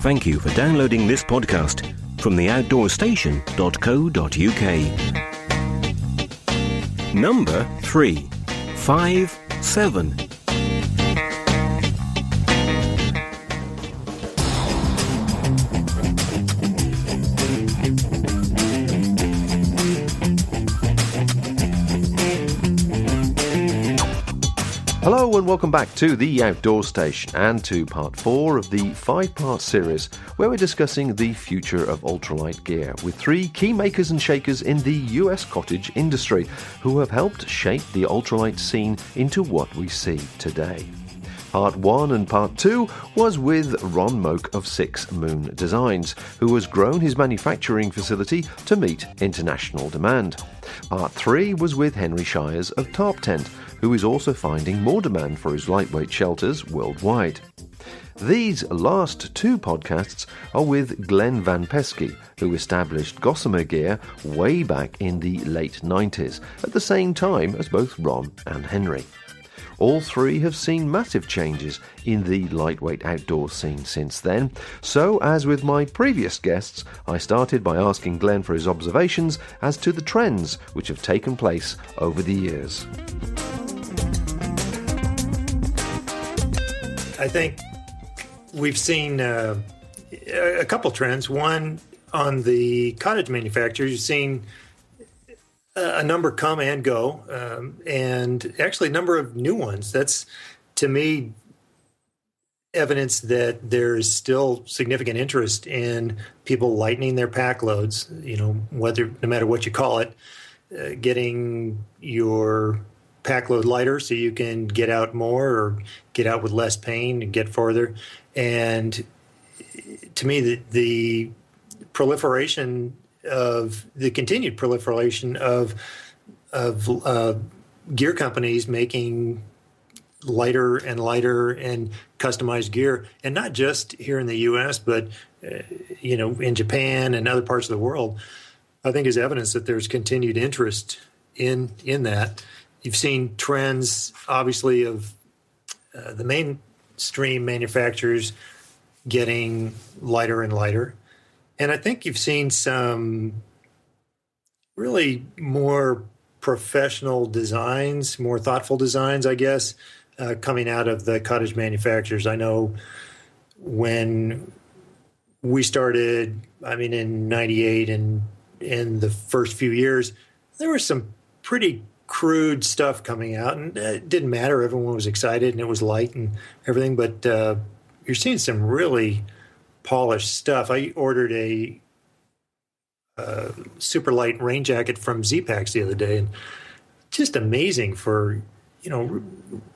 Thank you for downloading this podcast from theoutdoorstation.co.uk. Number 357. Hello and welcome back to The Outdoor Station and to part 4 of the 5-part series where we're discussing the future of ultralight gear with 3 key makers and shakers in the US cottage industry who have helped shape the ultralight scene into what we see today. Part 1 and Part 2 was with Ron Moak of 6 Moon Designs, who has grown his manufacturing facility to meet international demand. Part 3 was with Henry Shires of Tarp Tent, who is also finding more demand for his lightweight shelters worldwide. These last 2 podcasts are with Glen van Peski, who established Gossamer gear way back in the late 90s, at the same time as both Ron and Henry. All 3 have seen massive changes in the lightweight outdoor scene since then, so as with my previous guests, I started by asking Glen for his observations as to the trends which have taken place over the years. I think we've seen a couple trends. One, on the cottage manufacturers, you've seen a number come and go, and actually a number of new ones. That's, to me, evidence that there's still significant interest in people lightening their pack loads, no matter what you call it, getting your pack load lighter so you can get out more or get out with less pain and get farther. And to me, the continued proliferation of gear companies making lighter and lighter and customized gear, and not just here in the U.S., but in Japan and other parts of the world, I think is evidence that there's continued interest in that. You've seen trends, obviously, of the mainstream manufacturers getting lighter and lighter. And I think you've seen some really more professional designs, more thoughtful designs, I guess, coming out of the cottage manufacturers. I know when we started, in 98 and in the first few years, there was some pretty crude stuff coming out, and it didn't matter. Everyone was excited and it was light and everything, but you're seeing some really polished stuff. I ordered a super light rain jacket from Z-Packs the other day, and just amazing for,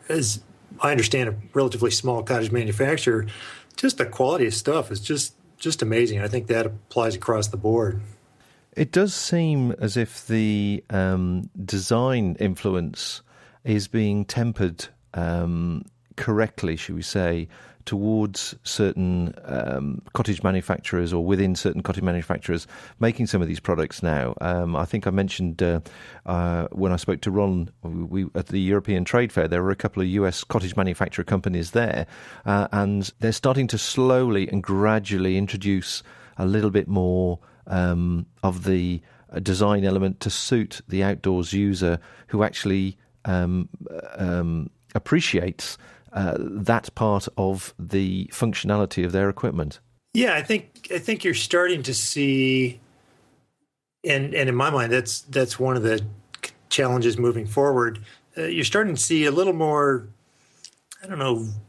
as I understand, a relatively small cottage manufacturer. Just the quality of stuff is just amazing. I think that applies across the board. It does seem as if the design influence is being tempered correctly, should we say, towards certain cottage manufacturers or within certain cottage manufacturers making some of these products now. I think I mentioned when I spoke to Ron at the European Trade Fair, there were a couple of US cottage manufacturer companies there, and they're starting to slowly and gradually introduce a little bit more of the design element to suit the outdoors user who actually appreciates that part of the functionality of their equipment. Yeah, I think you're starting to see, and in my mind, that's one of the challenges moving forward. You're starting to see a little more,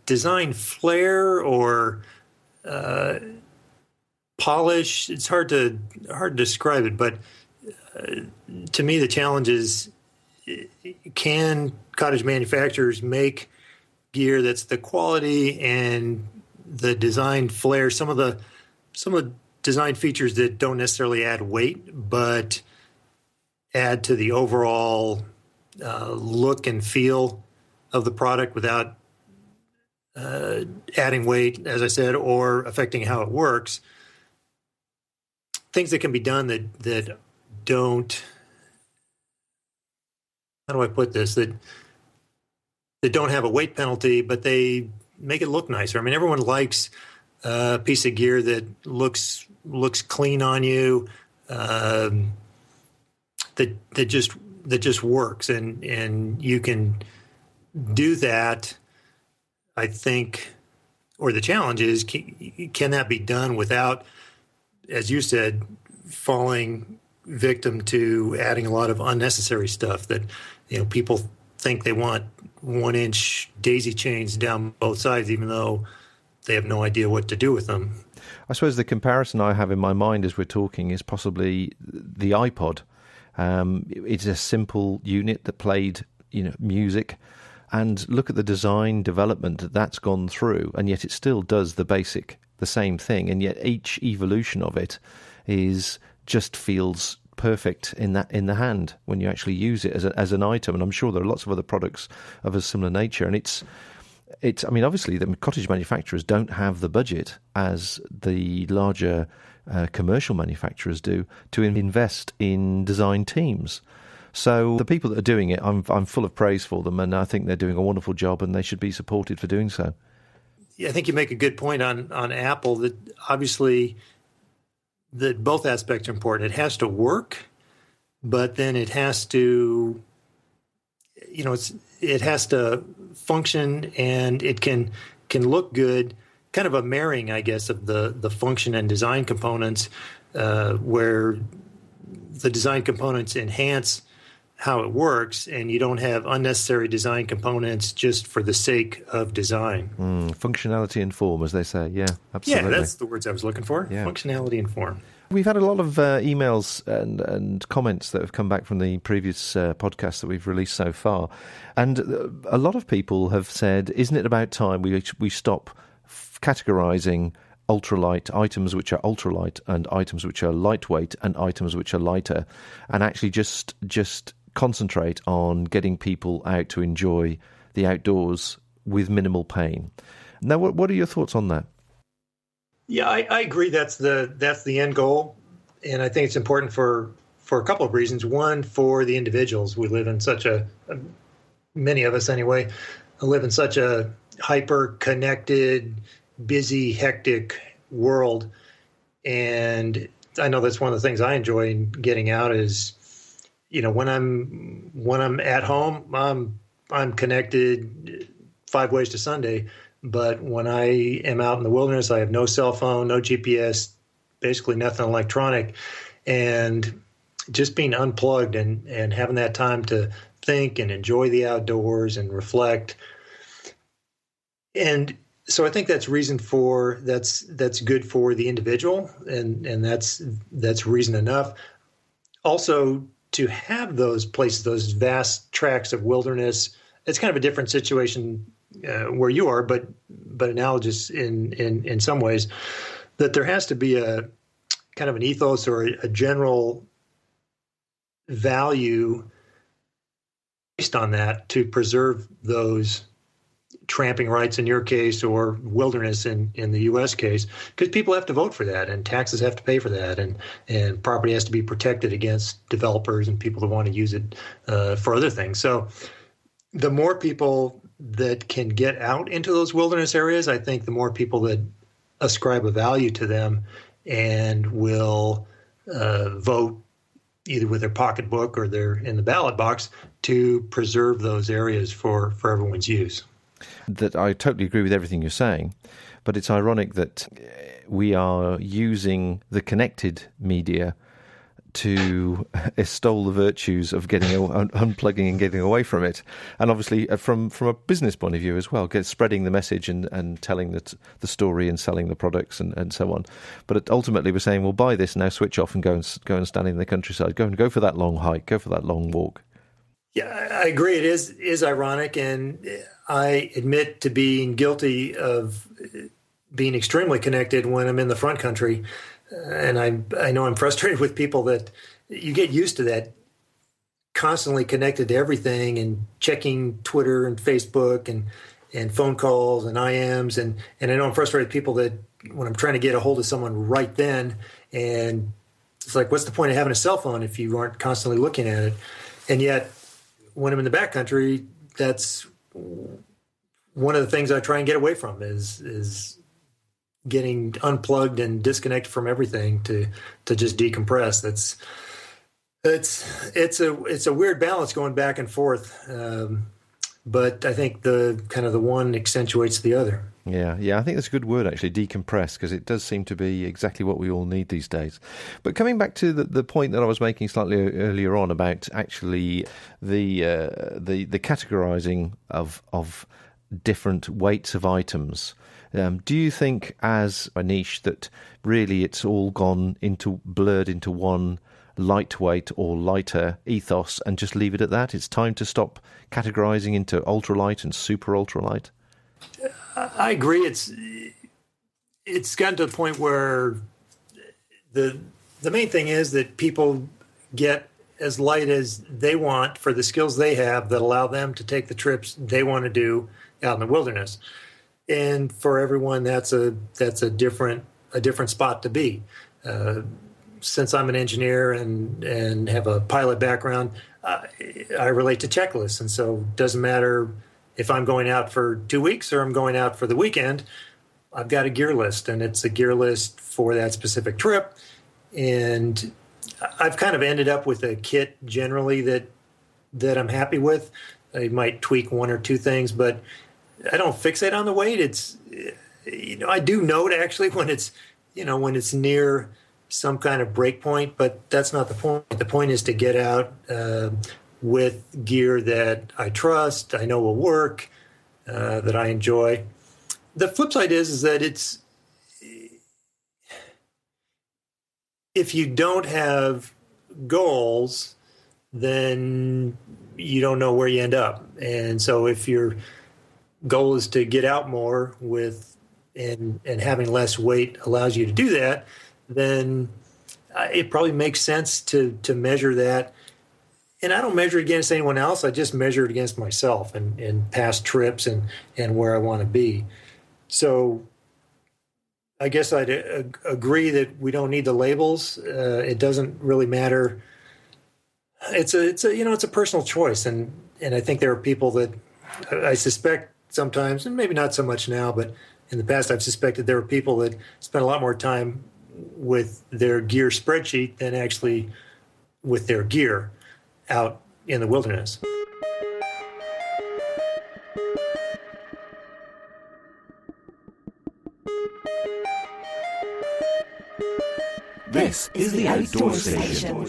design flair or polish. It's hard to describe it, but to me, the challenge is, can cottage manufacturers make gear that's the quality and the design flair, some of the design features that don't necessarily add weight, but add to the overall look and feel of the product without adding weight, as I said, or affecting how it works. Things that can be done that don't, how do I put this, that don't have a weight penalty, but they make it look nicer. Everyone likes piece of gear that looks clean on you, that just works, and you can do that. I think, or the challenge is, can that be done without, as you said, falling victim to adding a lot of unnecessary stuff that, people think they want 1-inch daisy chains down both sides, even though they have no idea what to do with them. I suppose the comparison I have in my mind as we're talking is possibly the iPod. It's a simple unit that played, music, and look at the design development that's gone through, and yet it still does the same thing, and yet each evolution of it just feels perfect in the hand when you actually use it as an item. And I'm sure there are lots of other products of a similar nature, and it's obviously the cottage manufacturers don't have the budget as the larger commercial manufacturers do to invest in design teams. So the people that are doing it, I'm full of praise for them, and I think they're doing a wonderful job, and they should be supported for doing so. Yeah, I think you make a good point on Apple, that obviously that both aspects are important. It has to work, but then it has to, it has to function, and it can look good. Kind of a marrying, I guess, of the function and design components, where the design components enhance how it works, and you don't have unnecessary design components just for the sake of design. Functionality and form, as they say. Yeah, absolutely. Yeah, that's the words I was looking for. Yeah. Functionality and form. We've had a lot of emails and comments that have come back from the previous podcasts that we've released so far. And a lot of people have said, isn't it about time we stop categorizing ultralight items which are ultralight and items which are lightweight and items which are lighter, and actually just concentrate on getting people out to enjoy the outdoors with minimal pain. Now, what are your thoughts on that? Yeah, I agree. That's the end goal, and I think it's important for a couple of reasons. One, for the individuals. We live in many of us anyway, live in such a hyper-connected, busy, hectic world, and I know that's one of the things I enjoy in getting out is, when I'm at home, I'm connected 5 ways to Sunday. But when I am out in the wilderness, I have no cell phone, no GPS, basically nothing electronic, and just being unplugged and having that time to think and enjoy the outdoors and reflect. And so I think that's that's good for the individual, and that's reason enough. Also, to have those places, those vast tracts of wilderness, it's kind of a different situation where you are, but analogous in some ways, that there has to be a kind of an ethos or a general value based on that to preserve those tramping rights in your case, or wilderness in the U.S. case, because people have to vote for that, and taxes have to pay for that, and property has to be protected against developers and people that want to use it for other things. So the more people that can get out into those wilderness areas, I think the more people that ascribe a value to them and will vote either with their pocketbook or they're in the ballot box to preserve those areas for everyone's use. That I totally agree with everything you're saying, but it's ironic that we are using the connected media to extol the virtues of getting unplugging and getting away from it, and obviously from a business point of view as well, spreading the message and telling the story and selling the products and so on. But ultimately, we're saying, well, buy this now, switch off, and go and stand in the countryside, go for that long hike, go for that long walk. Yeah, I agree. It is ironic, and I admit to being guilty of being extremely connected when I'm in the front country. And I know I'm frustrated with people that you get used to that, constantly connected to everything and checking Twitter and Facebook and phone calls and IMs. And I know I'm frustrated with people that when I'm trying to get a hold of someone right then, and it's like, what's the point of having a cell phone if you aren't constantly looking at it? And yet, when I'm in the backcountry, that's one of the things I try and get away from is getting unplugged and disconnected from everything to just decompress. It's a weird balance going back and forth. But I think the one accentuates the other. Yeah, I think that's a good word, actually, decompress, because it does seem to be exactly what we all need these days. But coming back to the point that I was making slightly earlier on about actually the categorising of different weights of items, do you think as a niche that really it's all blurred into one lightweight or lighter ethos and just leave it at that? It's time to stop categorising into ultralight and super ultralight? I agree. It's gotten to the point where the main thing is that people get as light as they want for the skills they have that allow them to take the trips they want to do out in the wilderness. And for everyone, that's a different spot to be. Since I'm an engineer and have a pilot background, I relate to checklists, and so it doesn't matter if I'm going out for 2 weeks or I'm going out for the weekend. I've got a gear list, and it's a gear list for that specific trip. And I've kind of ended up with a kit generally that I'm happy with. I might tweak one or two things, but I don't fixate on the weight. It's, I do note actually when it's near some kind of break point, but that's not the point. The point is to get out with gear that I trust, I know will work, that I enjoy. The flip side is that if you don't have goals, then you don't know where you end up. And so if your goal is to get out more and having less weight allows you to do that, then it probably makes sense to measure that. And I don't measure it against anyone else. I just measure it against myself and past trips and where I want to be. So I guess I'd agree that we don't need the labels. It doesn't really matter. It's a personal choice. And I think there are people that I suspect sometimes, and maybe not so much now, but in the past I've suspected there were people that spent a lot more time with their gear spreadsheet than actually with their gear out in the wilderness. This is the Outdoor Station.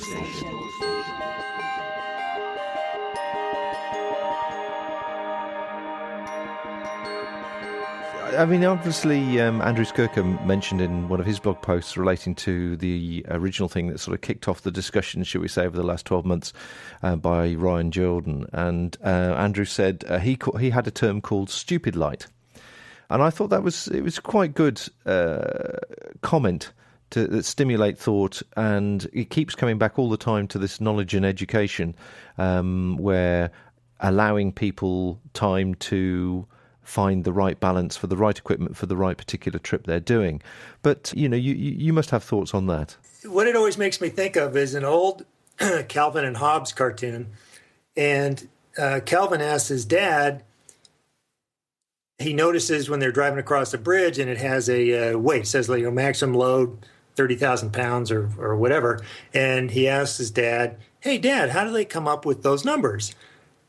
I mean, obviously, Andrew Skirkham mentioned in one of his blog posts relating to the original thing that sort of kicked off the discussion, shall we say, over the last 12 months by Ryan Jordan. And Andrew said he had a term called stupid light. And I thought it was quite good comment that stimulate thought, and it keeps coming back all the time to this knowledge and education, where allowing people time to find the right balance for the right equipment for the right particular trip they're doing. But, you must have thoughts on that. What it always makes me think of is an old Calvin and Hobbes cartoon. And Calvin asks his dad, he notices when they're driving across a bridge and it has a weight, it says maximum load 30,000 pounds or whatever. And he asks his dad, hey, Dad, how do they come up with those numbers?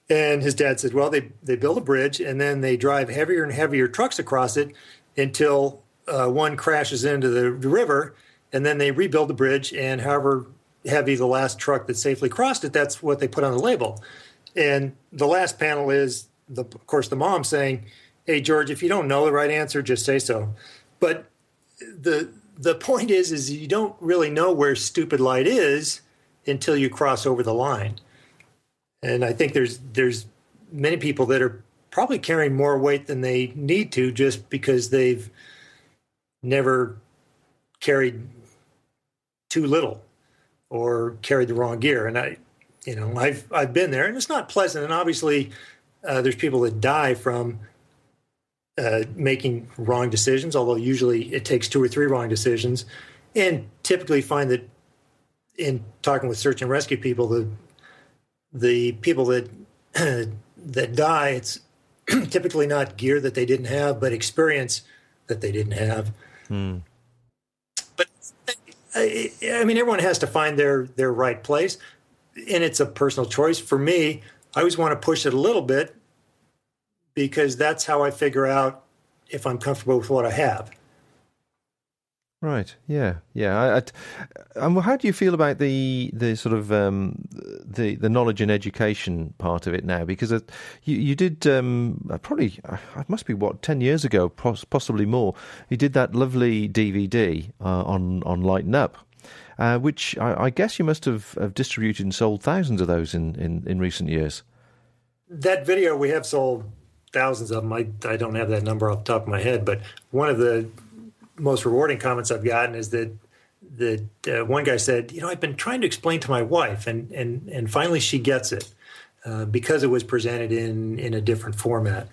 And his dad said, well, they build a bridge and then they drive heavier and heavier trucks across it until one crashes into the river, and then they rebuild the bridge, and however heavy the last truck that safely crossed it, that's what they put on the label. And the last panel is, of course, the mom saying, hey, George, if you don't know the right answer, just say so. But the point is you don't really know where stupid light is until you cross over the line. And I think there's many people that are probably carrying more weight than they need to just because they've never carried too little or carried the wrong gear. And I've been there, and it's not pleasant. And obviously, there's people that die from making wrong decisions, although usually it takes 2 or 3 wrong decisions. And typically find that in talking with search and rescue people, the people that die, it's typically not gear that they didn't have, but experience that they didn't have. But I mean, everyone has to find their right place, and it's a personal choice. For me, I always want to push it a little bit because that's how I figure out if I'm comfortable with what I have. Right. Yeah. Yeah. How do you feel about the sort of the knowledge and education part of it now? Because you did probably it must be 10 years ago, possibly more. You did that lovely DVD on Lighten Up, which I guess you must have distributed and sold thousands of those in recent years. That video, we have sold thousands of them. I don't have that number off the top of my head, but one of the most rewarding comments I've gotten is that one guy said, I've been trying to explain to my wife, and finally she gets it because it was presented in a different format.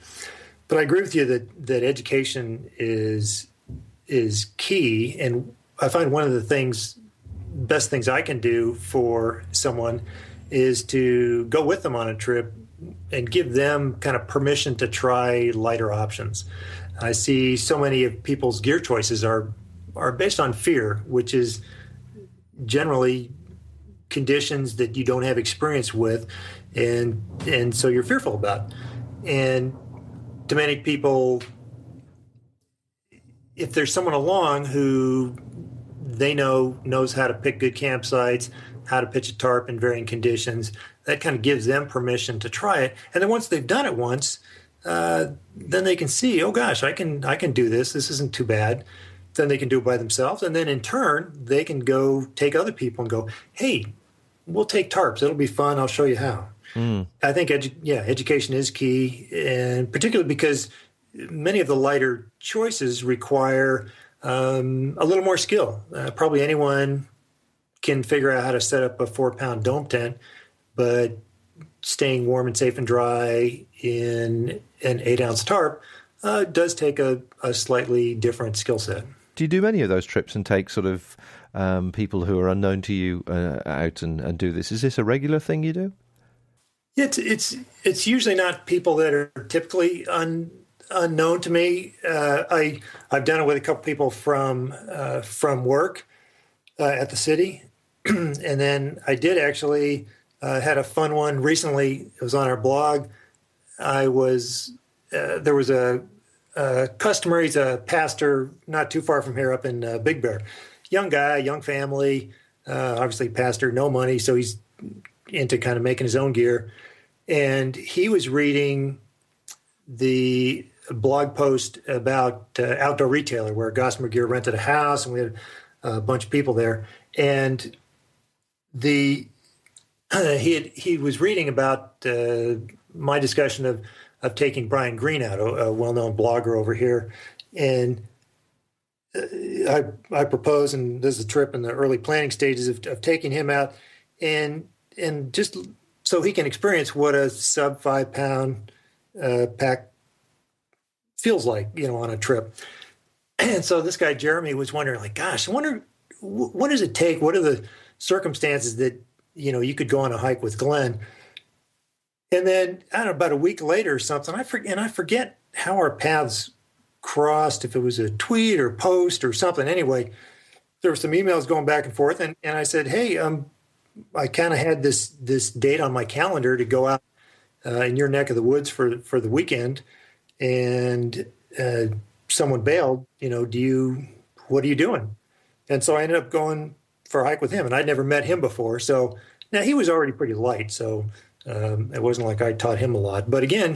But I agree with you that education is key, and I find one of the best things I can do for someone is to go with them on a trip and give them kind of permission to try lighter options. I see so many of people's gear choices are based on fear, which is generally conditions that you don't have experience with, and so you're fearful about. And to many people, if there's someone along who they knows how to pick good campsites, how to pitch a tarp in varying conditions, that kind of gives them permission to try it. And then once they've done it once, then they can see, oh gosh, I can do this. This isn't too bad. Then they can do it by themselves, and then in turn they can go take other people and go, hey, we'll take tarps. It'll be fun. I'll show you how. I think education is key, and particularly because many of the lighter choices require a little more skill. Probably anyone can figure out how to set up a 4-pound dome tent, but staying warm and safe and dry in an 8-ounce tarp does take a slightly different skill set. Do you do many of those trips and take sort of people who are unknown to you out and do this? Is this a regular thing you do? It's usually not people that are typically unknown to me. I've done it with a couple people from work at the city, and then I did actually had a fun one recently. It was on our blog. There was a customer. He's a pastor not too far from here up in Big Bear. Young guy, young family, obviously pastor, no money, so he's into kind of making his own gear. And he was reading the blog post about Outdoor Retailer, where Gossamer Gear rented a house, and we had a bunch of people there. And he was reading about my discussion of taking Brian Green out, a well-known blogger over here. And I propose, and this is a trip in the early planning stages of taking him out and just so he can experience what a sub 5-pound pack feels like, on a trip. And so this guy, Jeremy, was wondering, like, gosh, I wonder, what does it take? What are the circumstances that, you could go on a hike with Glen? And then, I don't know, about a week later or something, I forget how our paths crossed, if it was a tweet or post or something. Anyway, there were some emails going back and forth, and I said, hey, I kind of had this date on my calendar to go out in your neck of the woods for the weekend, and someone bailed. What are you doing? And so I ended up going for a hike with him, and I'd never met him before. So now he was already pretty light, so it wasn't like I taught him a lot. But again,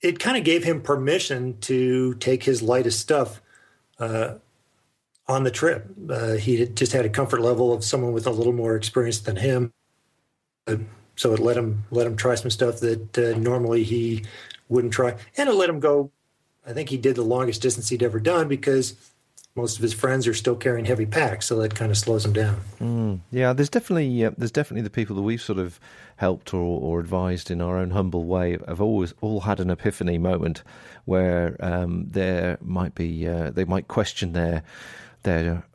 it kind of gave him permission to take his lightest stuff on the trip. He just had a comfort level of someone with a little more experience than him, so it let him try some stuff that normally he wouldn't try, and it let him go. I think he did the longest distance he'd ever done because most of his friends are still carrying heavy packs, so that kind of slows him down. Yeah, there's definitely the people that we've sort of helped or advised in our own humble way have always all had an epiphany moment where there might be they might question their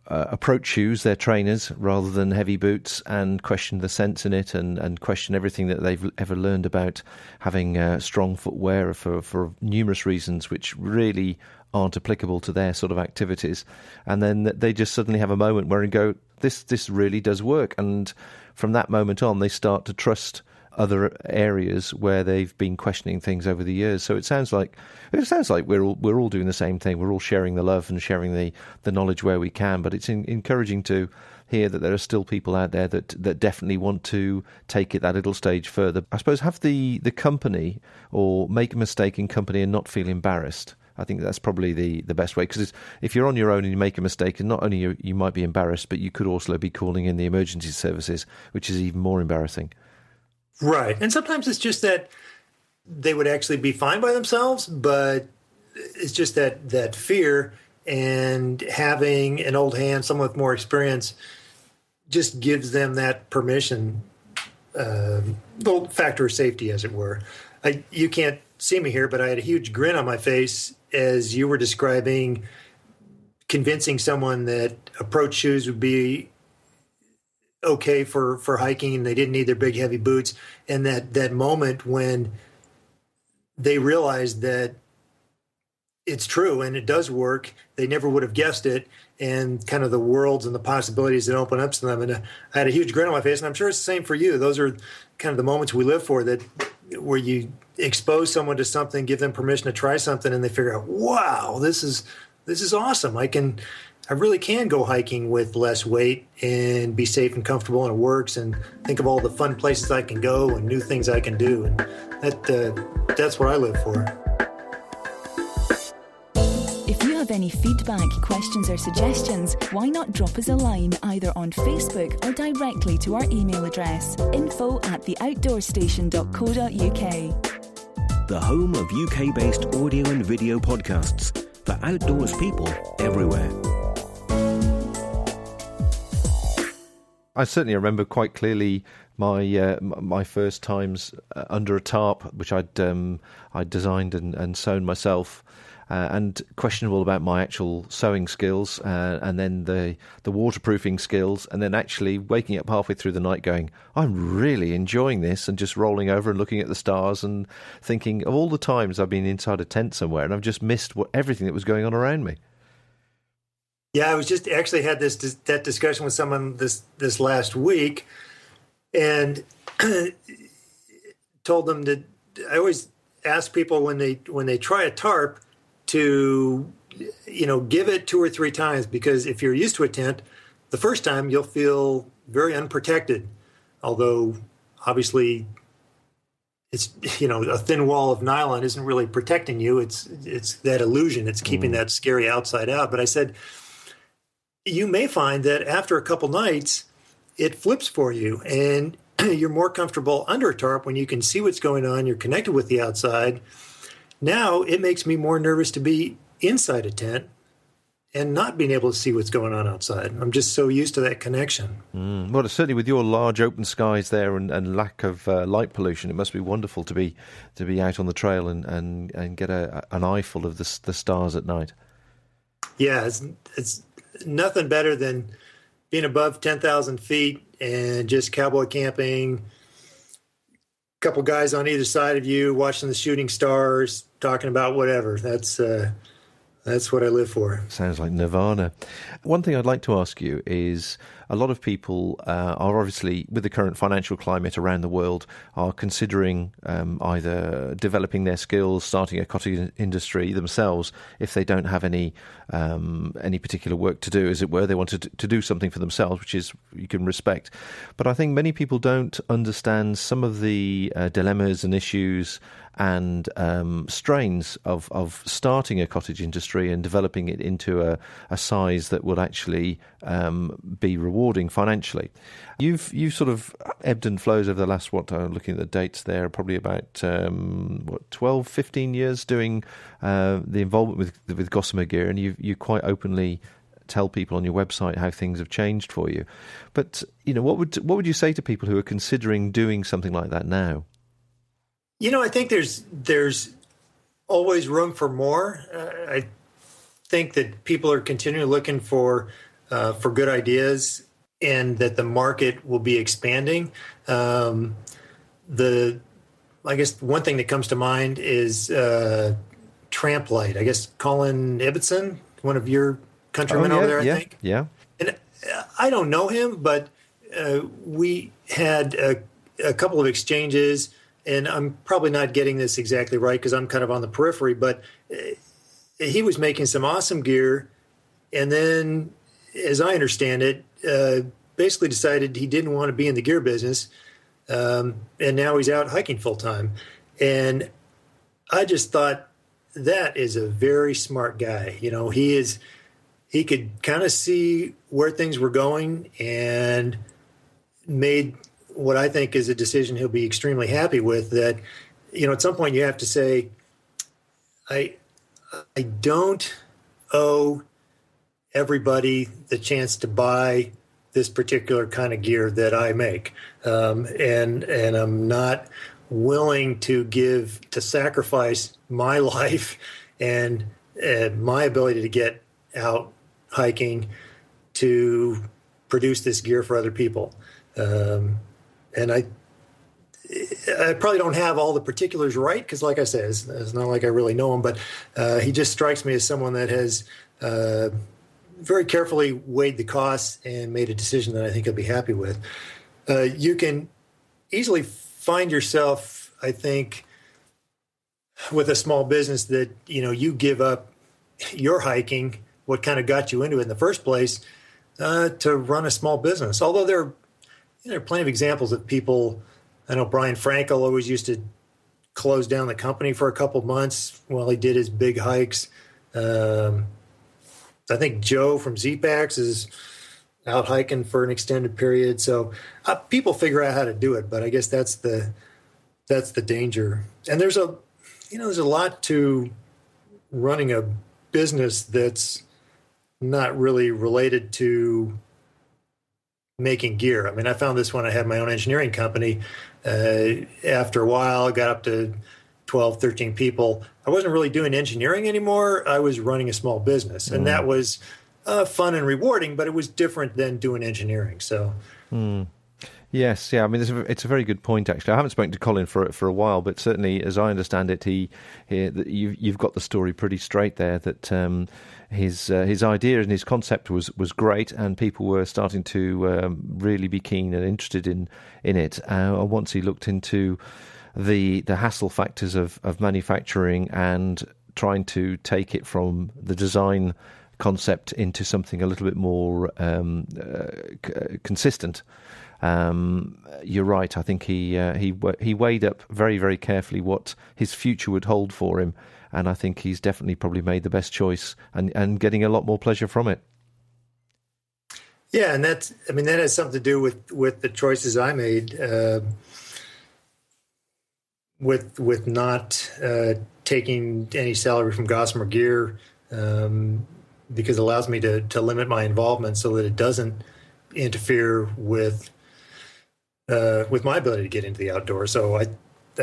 approach shoes, their trainers, rather than heavy boots, and question the sense in it, and question everything that they've ever learned about having strong footwear for numerous reasons, which really aren't applicable to their sort of activities, and then they just suddenly have a moment where they go, this really does work, and from that moment on, they start to trust other areas where they've been questioning things over the years. So it sounds like we're all doing the same thing. We're all sharing the love and sharing the knowledge where we can. But it's encouraging to hear that there are still people out there that definitely want to take it that little stage further. I suppose have the company, or make a mistake in company and not feel embarrassed. I think that's probably the best way, because if you're on your own and you make a mistake, and not only you might be embarrassed, but you could also be calling in the emergency services, which is even more embarrassing. Right. And sometimes it's just that they would actually be fine by themselves, but it's just that fear, and having an old hand, someone with more experience, just gives them that permission, the factor of safety, as it were. You can't see me here, but I had a huge grin on my face as you were describing convincing someone that approach shoes would be okay for hiking, and they didn't need their big heavy boots, and that moment when they realized that it's true and it does work, they never would have guessed it, and kind of the worlds and the possibilities that open up to them. And I had a huge grin on my face, and I'm sure it's the same for you. Those are kind of the moments we live for, that where you expose someone to something, give them permission to try something, and they figure out, wow, this is awesome. I really can go hiking with less weight and be safe and comfortable, and it works, and think of all the fun places I can go and new things I can do. And that's what I live for. If you have any feedback, questions or suggestions, why not drop us a line either on Facebook or directly to our email address, info@theoutdoorstation.co.uk. The home of UK-based audio and video podcasts for outdoors people everywhere. I certainly remember quite clearly my first times under a tarp, which I'd designed and sewn myself, and questionable about my actual sewing skills, and then the waterproofing skills, and then actually waking up halfway through the night going, I'm really enjoying this, and just rolling over and looking at the stars and thinking of all the times I've been inside a tent somewhere and I've just missed everything that was going on around me. Yeah, I was just actually had that discussion with someone this last week, and told them that I always ask people when they try a tarp to, give it 2 or 3 times, because if you're used to a tent, the first time you'll feel very unprotected. Although obviously it's, a thin wall of nylon isn't really protecting you. It's that illusion. It's keeping that scary outside out. But I said, you may find that after a couple nights, it flips for you, and you're more comfortable under a tarp when you can see what's going on. You're connected with the outside. Now it makes me more nervous to be inside a tent and not being able to see what's going on outside. I'm just so used to that connection. Well, certainly with your large open skies there and lack of light pollution, it must be wonderful to be out on the trail and get an eyeful of the stars at night. Yeah, it's nothing better than being above 10,000 feet and just cowboy camping, a couple guys on either side of you watching the shooting stars, talking about whatever. That's what I live for. Sounds like nirvana. One thing I'd like to ask you is, a lot of people are obviously, with the current financial climate around the world, are considering either developing their skills, starting a cottage industry themselves, if they don't have any particular work to do, as it were. They want to do something for themselves, which is, you can respect. But I think many people don't understand some of the dilemmas and issues and strains of starting a cottage industry and developing it into a size that will actually be rewarding financially. You've sort of ebbed and flows over the last, looking at the dates there, probably about 12, 15 years doing the involvement with Gossamer gear, and you quite openly tell people on your website how things have changed for you. But what would you say to people who are considering doing something like that now? I think there's always room for more. I think that people are continually looking for good ideas, and that the market will be expanding. I guess one thing that comes to mind is tramp light. I guess Colin Ibbotson, one of your countrymen over there, I think. Yeah. And I don't know him, but we had a couple of exchanges, and I'm probably not getting this exactly right because I'm kind of on the periphery, but he was making some awesome gear, and then, as I understand it, basically decided he didn't want to be in the gear business, and now he's out hiking full time. And I just thought that is a very smart guy. You know, he could kind of see where things were going and made what I think is a decision he'll be extremely happy with. That, you know, at some point you have to say, I don't owe everybody the chance to buy this particular kind of gear that I make, and I'm not willing to sacrifice my life and my ability to get out hiking to produce this gear for other people. And I probably don't have all the particulars right because, like I said, it's not like I really know him, but he just strikes me as someone that has very carefully weighed the costs and made a decision that I think he'll be happy with. You can easily find yourself, I think, with a small business that, you know, you give up your hiking, what kind of got you into it in the first place, to run a small business. Although there are plenty of examples of people. I know Brian Frankel always used to close down the company for a couple of months while he did his big hikes. I think Joe from Z-Packs is out hiking for an extended period. So people figure out how to do it, but I guess that's the danger. And there's a lot to running a business that's not really related to making gear. I mean, I found this when I had my own engineering company. After a while, I got up to 12, 13 people. I wasn't really doing engineering anymore. I was running a small business, and that was fun and rewarding, but it was different than doing engineering. So, Yes, yeah. I mean, it's a very good point. Actually, I haven't spoken to Colin for a while, but certainly, as I understand it, you've got the story pretty straight there. That his idea and his concept was great, and people were starting to really be keen and interested in it. Once he looked into the hassle factors of manufacturing and trying to take it from the design concept into something a little bit more consistent. You're right. I think he weighed up very, very carefully what his future would hold for him, and I think he's definitely probably made the best choice and getting a lot more pleasure from it. Yeah, and that has something to do with the choices I made, with not taking any salary from Gossamer Gear, because it allows me to limit my involvement so that it doesn't interfere with my ability to get into the outdoors. So I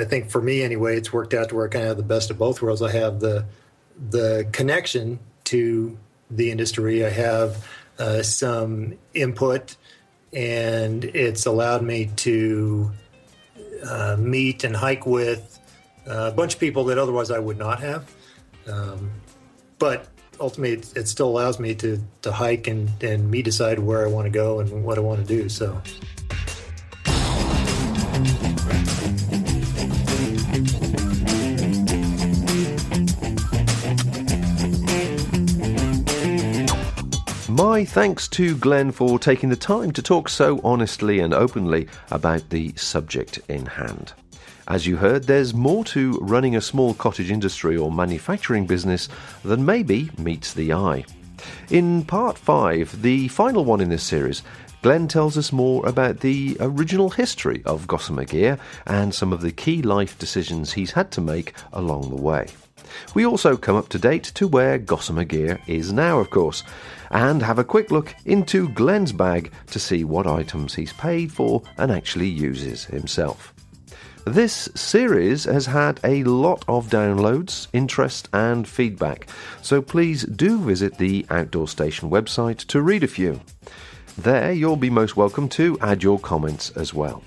think for me anyway, it's worked out to where I kind of have the best of both worlds. I have the connection to the industry. I have some input, and it's allowed me to meet and hike with a bunch of people that otherwise I would not have. But ultimately, it still allows me to hike and me decide where I want to go and what I want to do. So. My thanks to Glen for taking the time to talk so honestly and openly about the subject in hand. As you heard, there's more to running a small cottage industry or manufacturing business than maybe meets the eye. In part 5, the final one in this series, Glen tells us more about the original history of Gossamer Gear and some of the key life decisions he's had to make along the way. We also come up to date to where Gossamer Gear is now, of course, and have a quick look into Glen's bag to see what items he's paid for and actually uses himself. This series has had a lot of downloads, interest and feedback, so please do visit the Outdoor Station website to read a few. There you'll be most welcome to add your comments as well.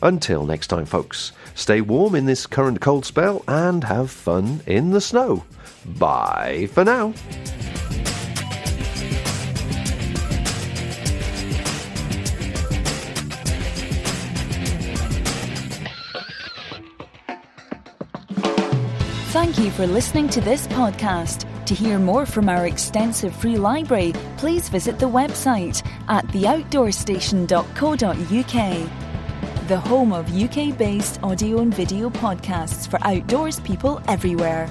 Until next time, folks, stay warm in this current cold spell and have fun in the snow. Bye for now. Thank you for listening to this podcast. To hear more from our extensive free library, please visit the website at theoutdoorstation.co.uk, the home of UK-based audio and video podcasts for outdoors people everywhere.